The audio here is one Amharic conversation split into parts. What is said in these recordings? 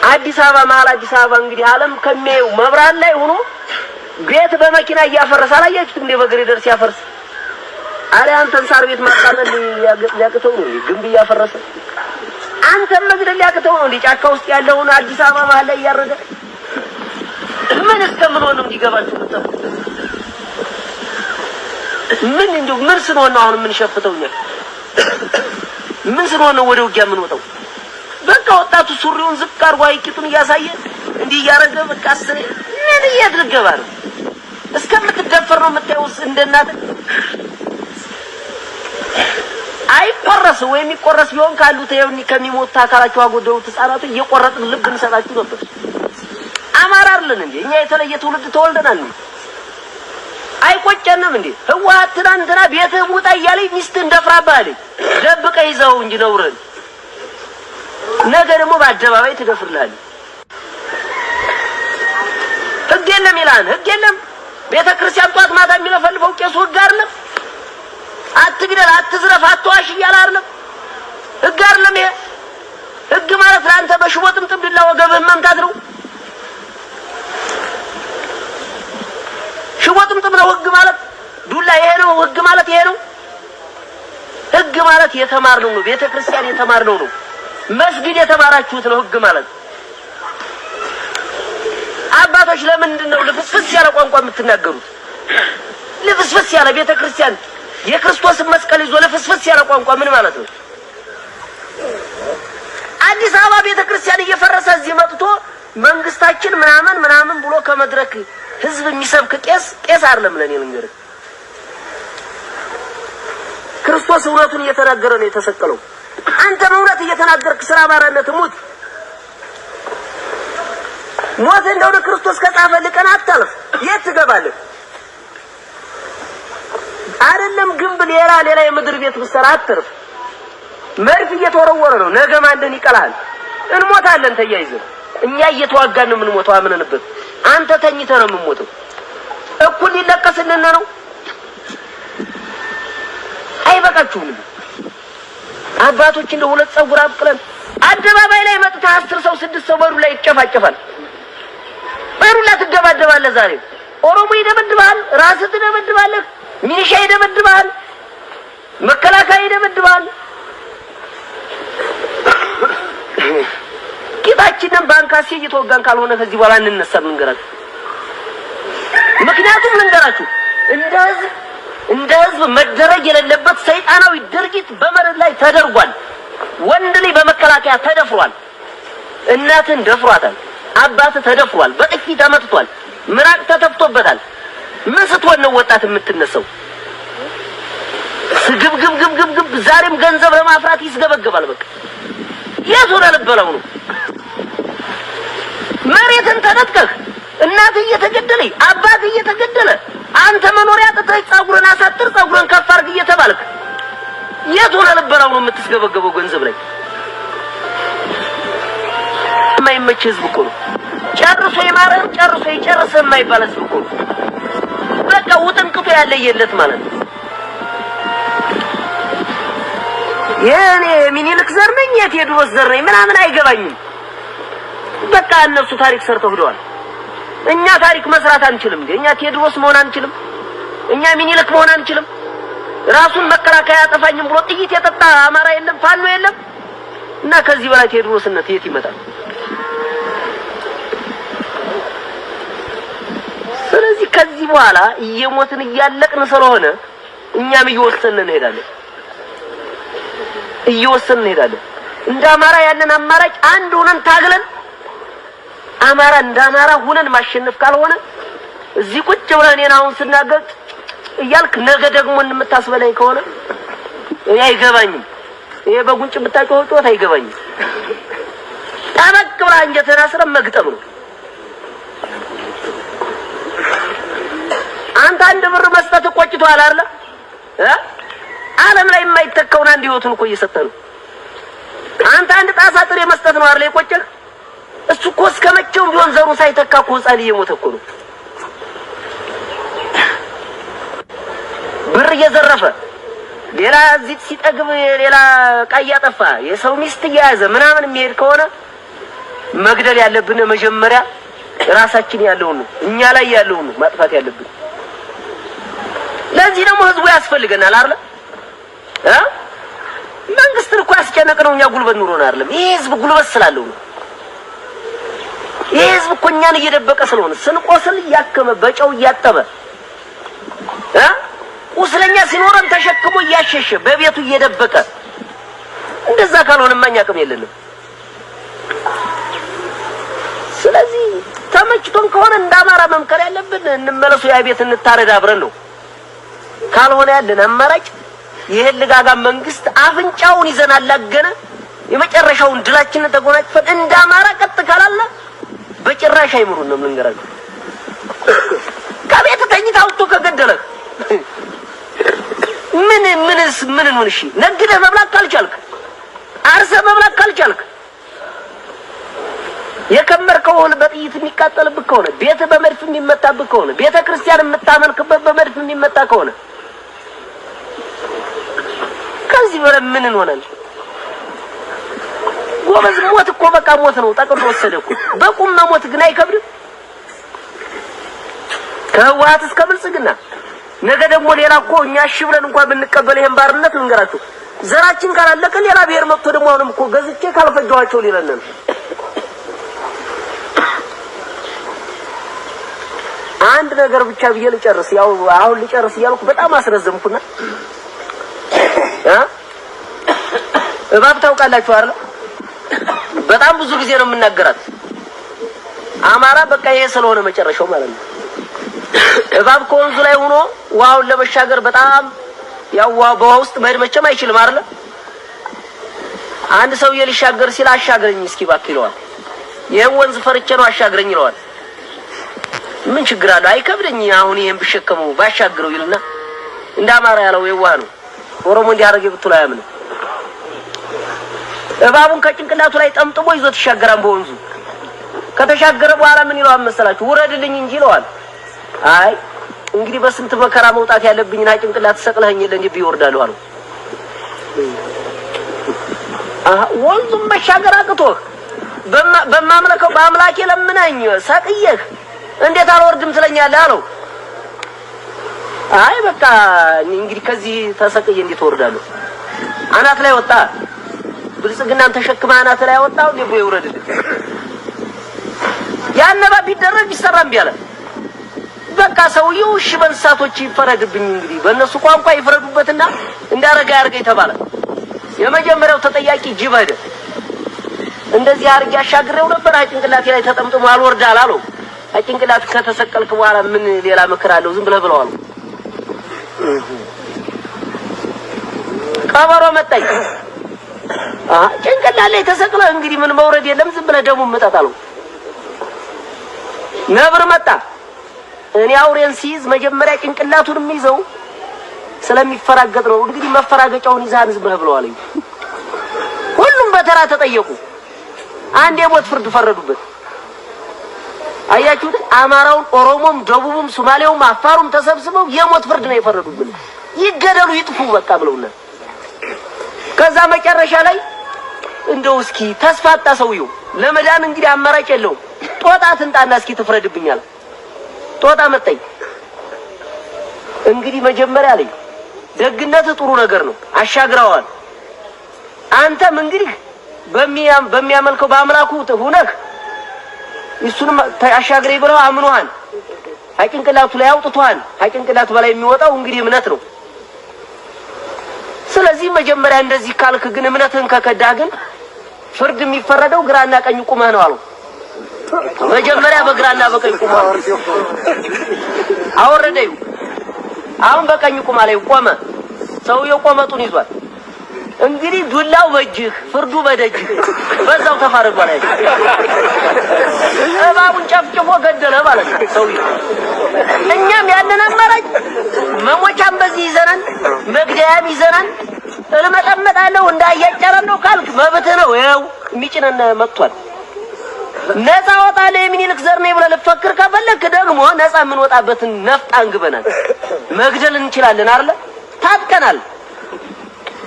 አዲስ አበባ መሀል አዲስ አበባ እንግዲህ ዓለም ከሚያየው መብራት ላይ ሆኖ ቤት በመኪና እያፈረሰ አላያችሁት እንደ በግሬደር ሲያፈርስ? አረ አንተን ሳር ቤት ማቃጠል ሊያቅተው ነው ግንብ እያፈረሰ አንተን መግደል ሊያቅተው ነው እንደ ጫካ ውስጥ ያለውን አዲስ አበባ መሀል ላይ እያረደ ምን እስከምንሆን ነው እንዲገባችሁ ነው? ምን እንደው ምን ስለሆነ ነው አሁን ምን ሸፍተውኛ? ምን ስለሆነ ነው ወደ ውጊያ ምን ወጣው? በቃ ወጣቱ ሱሪውን ዝቅ አድርጎ አይቂጡን እያሳየ እንዲህ እያረገ በቃ አስሬ ምን እያድርገባ ነው? እስከምትደፈር ነው የምታዩስ እንደናት አይቆረስ ወይ የሚቆረስ ቢሆን ካሉት ይሄን ከሚሞት አካላቸው አጎደውት ህፃናቱ እየቆረጥን ልብ እንሰጣችሁ ነበር። አማራ አይደለን እንዴ እኛ የተለየ ትውልድ ተወልደናል እንዴ? አይቆጨንም እንዴ? ህወሓት ትናንትና ቤትህ ውጣ እያለኝ ሚስት እንደፍራባለኝ ደብቀ ይዘው እንጂ ነውረን ነገ ደግሞ በአደባባይ ትደፍርልሃለህ። ህግ የለም ይላል። ህግ የለም። ቤተክርስቲያን ጧት ማታ የሚለፈልፈው ቄሱ ህግ አይደለም። አትግደል፣ አትዝረፍ፣ አትዋሽ እያለ አይደለም። ህግ አይደለም ይሄ። ህግ ማለት ለአንተ በሽቦ ጥምጥም ቢላ ወገብህን መምታት ነው። ሽቦ ጥምጥም ነው ህግ ማለት። ዱላ ይሄ ነው ህግ ማለት ይሄ ነው። ህግ ማለት የተማርነው ነው። ቤተክርስቲያን የተማርነው ነው። መስጊድ የተማራችሁት ነው ህግ ማለት። አባቶች ለምንድን ነው ልፍስፍስ ያለ ቋንቋ የምትናገሩት? ልፍስፍስ ያለ ቤተክርስቲያን የክርስቶስን መስቀል ይዞ ልፍስፍስ ያለ ቋንቋ ምን ማለት ነው? አዲስ አበባ ቤተክርስቲያን እየፈረሰ እዚህ መጥቶ መንግስታችን ምናምን ብሎ ከመድረክ ህዝብ የሚሰብክ ቄስ አይደለም። ለኔ ልንገርህ ክርስቶስ እውነቱን እየተናገረ ነው የተሰቀለው። አንተ እውነት እየተናገርክ ስራ ባራነት ሞት እንደው ክርስቶስ ከጻፈልህ ቀን አታልፍ። የት ትገባለህ? አይደለም ግንብ ሌላ የምድር ቤት ብትሰራ አትርፍ። መርፍ እየተወረወረ ነው። ነገ ማንደን ይቀላል። እንሞታለን ተያይዘን። እኛ እየተዋጋን ነው የምንሞተው አምነንበት። አንተ ተኝተህ ነው የምንሞተው። እኩል ሊለቀስልን ነው። አይበቃችሁም? አባቶች እንደ ሁለት ጸጉር አብቅለን አደባባይ ላይ መጥታ 10 ሰው 6 ሰው በሩ ላይ ይጨፋጨፋል። በሩ ላይ ትደባደባለህ። ዛሬ ኦሮሞ ይደበድባል፣ ራስህ ትደበድባለህ፣ ሚሊሻ ይደበድባል፣ መከላከያ ይደበድባል። ቂጣችንን ባንካሴ እየተወጋን ካልሆነ ከዚህ በኋላ እንነሳም እንገራችሁ። ምክንያቱም ልንገራችሁ እንደ ህዝብ መደረግ የሌለበት ሰይጣናዊ ድርጊት በመሬት ላይ ተደርጓል። ወንድ ልጅ በመከላከያ ተደፍሯል። እናትን ደፍሯታል። አባት ተደፍሯል። በጥፊ ተመትቷል። ምራቅ ተተፍቶበታል። ምን ስትሆን ነው ወጣት የምትነሳው? ግብ ዛሬም ገንዘብ ለማፍራት ይስገበገባል። በቃ የዞረ ልበለው ነው። መሬትን ተነጥቀህ እናት እየተገደለች አባት እየተገደለ አንተ መኖሪያ ጥተህ ጸጉርን አሳጥር ጸጉርን ከፍ አድርግ እየተባልክ የዞረ ልበለው ነው የምትስገበገበው ገንዘብ ላይ። የማይመች ህዝብ እኮ ነው። ጨርሶ ይማረን ጨርሶ ይጨርስ የማይባል ህዝብ እኮ ነው። በቃ ውጥንቅጡ ያለየለት ማለት ነው። የኔ ሚኒልክ ዘር ነኝ የቴዎድሮስ ዘር ነኝ ምናምን አይገባኝም። በቃ እነሱ ታሪክ ሰርተው ሄደዋል። እኛ ታሪክ መስራት አንችልም። እኛ ቴዎድሮስ መሆን አንችልም። እኛ ሚኒልክ መሆን አንችልም። ራሱን መከላከያ ያጠፋኝም ብሎ ጥይት የጠጣ አማራ የለም፣ ፋኖ የለም። እና ከዚህ በላይ ቴዎድሮስነት የት ይመጣል? ስለዚህ ከዚህ በኋላ እየሞትን እያለቅን ስለሆነ እኛም እየወሰንን እንሄዳለን። እንደ አማራ ያለን አማራጭ አንድ ሆነን ታግለን አማራ እንደ አማራ ሆነን ማሸነፍ ካልሆነ እዚህ ቁጭ ብለን እኔን አሁን ስናገር እያልክ ነገ ደግሞ እንምታስበላኝ ከሆነ አይገባኝም። ይሄ በጉንጭ የምታጮኸው ጮት አይገባኝም። ጠበቅ ብላ አንጀትን አስረን መግጠም ነው። አንተ አንድ ብር መስጠት ቆጭቷል አይደል? ዓለም ላይ የማይተካውን አንድ ህይወቱን እኮ እየሰጠ ነው። አንተ አንድ ጣሳ ጥሬ መስጠት ነው አይደል የቆጨህ? እሱ እኮ እስከመቼውም ቢሆን ዘሩ ሳይተካ እኮ ህፃን እየሞተ እኮ ነው። ብር እየዘረፈ ሌላ እዚህ ሲጠግብ ሌላ ዕቃ እያጠፋ የሰው ሚስት እየያዘ ምናምን የሚሄድ ከሆነ መግደል ያለብን መጀመሪያ ራሳችን ያለውን እኛ ላይ ያለውን ማጥፋት ያለብን። ለዚህ ደግሞ ህዝቡ ያስፈልገናል አይደል? መንግስትን እኮ ያስጨነቀው እኛ ጉልበት ኑሮን አይደለም። ይሄ ህዝብ ጉልበት ስላለው ነው። ይሄ ህዝብ እኮ እኛን እየደበቀ ስለሆነ ስንቆስል ያከመ በጨው እያጠበ ቁስለኛ ሲኖረን ተሸክሞ እያሸሸ በቤቱ እየደበቀ እንደዛ ካልሆነማ እኛ አቅም የለንም። ስለዚህ ተመችቶን ከሆነ እንዳማራ መምከር ያለብን እንመለሱ ያ ቤት እንታረድ አብረን ነው። ካልሆነ ያለን አማራጭ ይሄን ልጋጋ መንግስት አፍንጫውን ይዘን አላገነ የመጨረሻውን ድላችንን ተጎናጽፈን እንዳማራ ቀጥ ካላለ በጭራሽ አይምሩን ነው የምንገራቸው። ከቤት ተኝታ አውጥቶ ከገደለ ምን እሺ ነግደህ መብላት ካልቻልክ አርሰህ መብላት ካልቻልክ የከመርከው በጥይት የሚቃጠልብህ ከሆነ ቤት በመድፍ የሚመታብህ ከሆነ ቤተ ክርስቲያን የምታመልክበት በመድፍ የሚመታ ከሆነ ከዚህ በረ ምን እንሆናለን? ጎበዝ ሞት እኮ በቃ ሞት ነው። ጠቅሎ ወሰደኩ በቁም መሞት ግን አይከብድም? ከህወሓት እስከ ብልጽግና ነገ ደግሞ ሌላ እኮ እኛ እሺ ብለን እንኳን ብንቀበል ይሄን ባርነት እንገራችሁ ዘራችን ካላለቀ ሌላ ብሔር መጥቶ ደግሞ አሁንም እኮ ገዝቼ ካልፈጀዋቸው ሊረን ነው። አንድ ነገር ብቻ ብዬ ልጨርስ። ያው አሁን ልጨርስ እያልኩ በጣም አስረዘምኩና እባብ ታውቃላችሁ አይደል? በጣም ብዙ ጊዜ ነው የምናገራት። አማራ በቃ ይሄ ስለሆነ መጨረሻው ማለት ነው። እባብ ከወንዙ ላይ ሆኖ ውሃውን ለመሻገር በጣም ያው በውሃ ውስጥ መሄድ መቼም አይችልም አይደል? አንድ ሰው ሊሻገር ሲል አሻግረኝ እስኪ እባክህ ይለዋል። ይሄን ወንዝ ፈርቼ ነው አሻግረኝ ይለዋል። ምን ችግር አለው? አይከብደኝ አሁን ይሄን ብሸከመው ባሻግረው ይልና እንደ አማራ ያለው የዋህ ነው። ኦሮሞ እንዲያረገ ብትሉ አያምንም። እባቡን ከጭንቅላቱ ላይ ጠምጥሞ ይዞት ይሻገራል በወንዙ። ከተሻገረ በኋላ ምን ይለዋል መሰላችሁ? ውረድልኝ እንጂ ይለዋል። አይ እንግዲህ በስንት መከራ መውጣት ያለብኝና ጭንቅላት ሰቅለኸኝ እንዴ ቢወርዳለሁ አለው። ወንዙን መሻገር አቅቶህ በማምለከው በአምላኬ ለምነኝ ሰቅየህ እንዴት አልወርድም ትለኛለህ አለው። አይ በቃ እንግዲህ ከዚህ ተሰቅየ እንዴት ወርዳለሁ? አናት ላይ ወጣ። ብልጽግናን ተሸክማ አናት ላይ ወጣው ልቦ ይወረድልኝ። ያነባ ቢደረግ ቢሰራም ቢያለ በቃ ሰውየው እሺ በእንስሳቶች ይፈረድብኝ እንግዲህ በእነሱ ቋንቋ ይፈረዱበትና እንዳረጋ ያርገኝ ተባለ። የመጀመሪያው ተጠያቂ ጅብ ሄደ። እንደዚህ አርጋ ያሻግረው ነበር ጭንቅላቴ ላይ ተጠምጥሞ አልወርዳል አለው። ጭንቅላት ከተሰቀልክ በኋላ ምን ሌላ ምክር አለው? ዝም ብለህ ብለዋል። ቀበሮ መጣኝ። ጭንቅላት ላይ ተሰቅለህ እንግዲህ ምን መውረድ የለም ዝም ብለህ ደሙን መጣጣለው። ነብር መጣ። እኔ አውሬን ሲይዝ መጀመሪያ ጭንቅላቱን የሚይዘው ስለሚፈራገጥ ነው። እንግዲህ መፈራገጫውን ይዛን ዝም ብለህ ብለዋል። ሁሉም በተራ ተጠየቁ። አንድ የሞት ፍርድ ፈረዱበት። አያችሁት? አማራውን፣ ኦሮሞም፣ ደቡብም፣ ሶማሌውም አፋሩም ተሰብስበው የሞት ፍርድ ነው የፈረዱብን። ይገደሉ ይጥፉ በቃ ብለውና ከዛ መጨረሻ ላይ እንደው እስኪ ተስፋጣ ሰውየው ለመዳን እንግዲህ አማራጭ የለውም። ጦጣ ትንጣና እስኪ ትፍረድብኛል። ጦጣ መጣኝ። እንግዲህ መጀመሪያ ላይ ደግነት ጥሩ ነገር ነው አሻግረዋል። አንተም እንግዲህ በሚያመልከው በአምላኩ ሆነህ እሱንም አሻግረኝ ብለው አምኖሃል። አጭንቅላቱ ላይ አውጥቷል። አጭንቅላቱ በላይ የሚወጣው እንግዲህ እምነት ነው። ስለዚህ መጀመሪያ እንደዚህ ካልክ ግን እምነትህን ከከዳህ ግን ፍርድ የሚፈረደው ግራና ቀኝ ቁመህ ነው አለው። መጀመሪያ በግራና በቀኝ ቁመህ አወረደው። አሁን በቀኝ ቁማ ላይ ቆመ። ሰውየው ቆመጡን ይዟል። እንግዲህ ዱላው በእጅህ ፍርዱ በደጅህ በዛው ተፋረዱ አለ። እባቡን ጨፍጭፎ ገደለ ማለት ነው ሰውየው። እኛም ያንን አማራጭ መሞቻም በዚህ ይዘናል፣ መግደያም ይዘናል። እልመጠመጣለሁ እንዳያጨረን ነው ካልክ መብትህ ነው። ያው የሚጭነን መጥቷል። ነፃ ወጣለ የሚኒልክ ዘር ነው ብለህ ልትፈክር ከፈለክ ደግሞ ነፃ የምንወጣበትን ነፍጥ አንግበናል። መግደል እንችላለን አይደል? ታጥቀናል።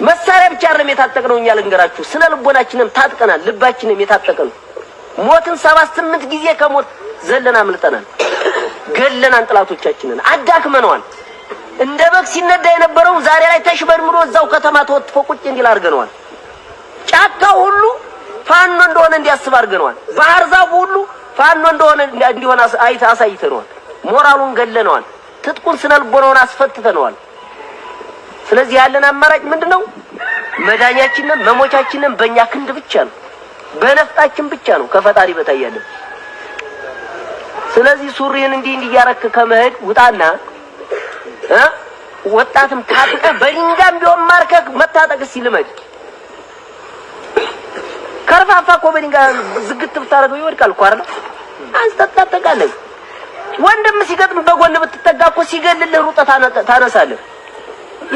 መሳሪያ ብቻ አይደለም የታጠቅነው እኛ ልንገራችሁ፣ ስነ ልቦናችንም ታጥቀናል። ልባችንም የታጠቀ ነው። ሞትን 78 ጊዜ ከሞት ዘለና አምልጠናል። ገለናን ጥላቶቻችንን አዳክመነዋል። እንደ በግ ሲነዳ የነበረው ዛሬ ላይ ተሽመድምዶ እዛው ከተማ ተወጥፎ ቁጭ እንዲል አድርገነዋል። ጫካው ሁሉ ፋኖ እንደሆነ እንዲያስብ አድርገነዋል። ባህር ዛፉ ሁሉ ፋኖ እንደሆነ እንዲሆን አሳይተነዋል። ሞራሉን ገለነዋል። ትጥቁን ስነልቦናውን አስፈትተነዋል። ስለዚህ ያለን አማራጭ ምንድነው? መዳኛችንን መሞቻችንን በእኛ ክንድ ብቻ ነው፣ በነፍጣችን ብቻ ነው ከፈጣሪ በታይ ያለን። ስለዚህ ሱሪን እንዲህ ያረክ ከመሄድ ውጣና ወጣትም ታጥቀ በድንጋም ቢሆን ማርከክ መታጠቅ ሲልመድ ከርፋፋ እኮ በድንጋ ዝግት ብታረገው ይወድቃል እኮ አይደል? አንስተጣጣቃለህ። ወንድም ሲገጥም በጎን ብትጠጋ እኮ ሲገልልህ ሩጠህ ታነሳለህ።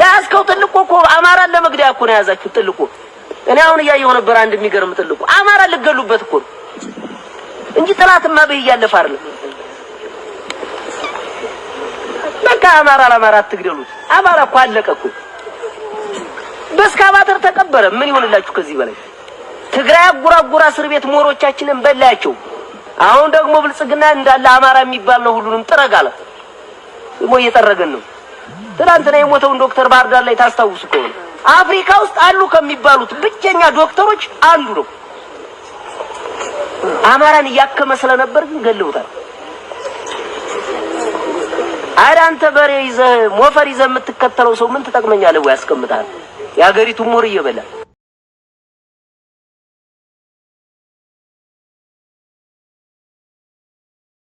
ያስከው ጥልቁ እኮ አማራን ለመግደያ እኮ ነው ያዛችሁ ጥልቁ። እኔ አሁን እያየሁ ነበር አንድ የሚገርም ጥልቁ አማራ ልገሉበት እኮ እንጂ ጥላትማ በእያለፈ አይደለም። በቃ አማራ ለአማራ አትግደሉት። አማራ እኮ አለቀ እኮ በስካባተር ተቀበረ። ምን ይሆንላችሁ ከዚህ በላይ? ትግራይ አጉራጉራ እስር ቤት ሞሮቻችንን በላያቸው። አሁን ደግሞ ብልጽግና እንዳለ አማራ የሚባል ነው ሁሉንም ጥረጋለ ሞ እየጠረገን ነው። ትናንትና የሞተውን ዶክተር ባህር ዳር ላይ ታስታውሱ ከሆነ አፍሪካ ውስጥ አሉ ከሚባሉት ብቸኛ ዶክተሮች አንዱ ነው። አማራን ያከመ ስለነበር ግን ገለውታል። አንተ በሬ ይዘህ ሞፈር ይዘህ የምትከተለው ሰው ምን ተጠቅመኛለህ ወይ ያስቀምጣል? ያገሪቱ ሞር እየበላ